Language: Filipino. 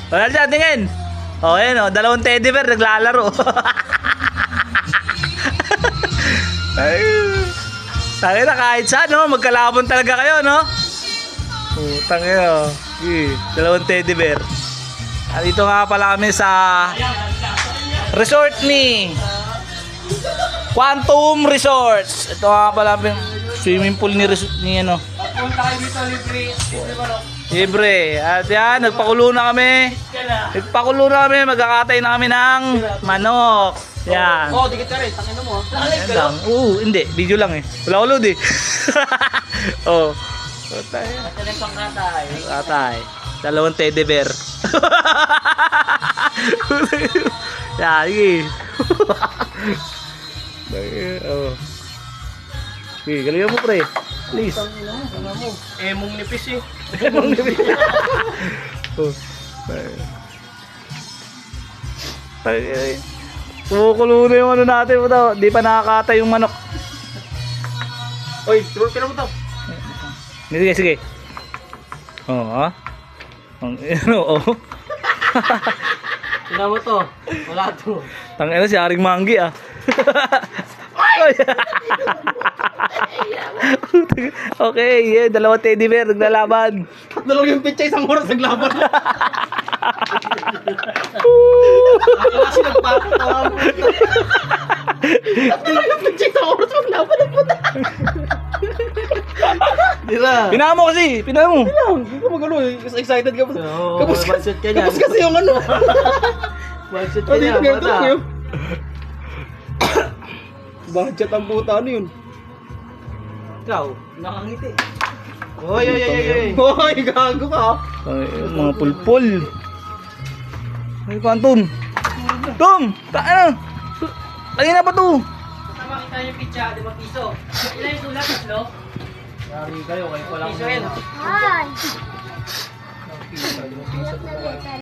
Wala siya, tingin. O, ayan o, dalawang teddy bear naglalaro. Ay, tangin na kahit saan, no? Magkalabon talaga kayo, no? Tangin na. Dalawang teddy bear. At dito nga pala kami sa resort ni Quantum Resorts. Ito nga pala yung swimming pool ni ano. Punta kayo dito, libre. Libre ba, no? Libre. At yan, nagpakulo na kami. Magkakatay na kami ng manok. Yan. Oh, dikit ka rin. Tangin mo. Yan lang. Hindi. Video lang eh. Wala ulod eh. Oh. Patay. Ito na yung pangkatay. Patay. Dalawang teddy bear. Yan, sige. Oh. Sige, galingan mo pre. Please. Emong nipis eh. Emong nipis. Oh. Ay. Kumukulo na yung ano natin. Di pa nakakatay yung manok. Oy, tulog ka na mo to. Sige. Oo, oh. Tingnan mo to. Wala to. Tangina si Aring Manggi ah. Okay, yeah, dalawang teddy bear naglalaban. Tatlo lang yung pitcha, isang oras naglaban. Ako kasi nagpapatawa mo. Tatlo lang yung pitcha, isang oras maglaban ang puta. Dira. Pinaka mo kasi, pinaka mo. Hindi ka mag-ano eh. Excited ka pa. Kapos kasi yung ano. Budget ka niya, bata. Budget ang puta, ano yun? Ikaw, nakangiti. Oy, gago ka. Ay, mga pulpul. Ay, Quantum. Tom, tayo na. Lagi na pa to. Basta makita yung pitcha, 5 piso. Ilan yung sulat, tatlo? Yari kayo, kayo palang... Piso yan. Hi. Piso, 5 piso.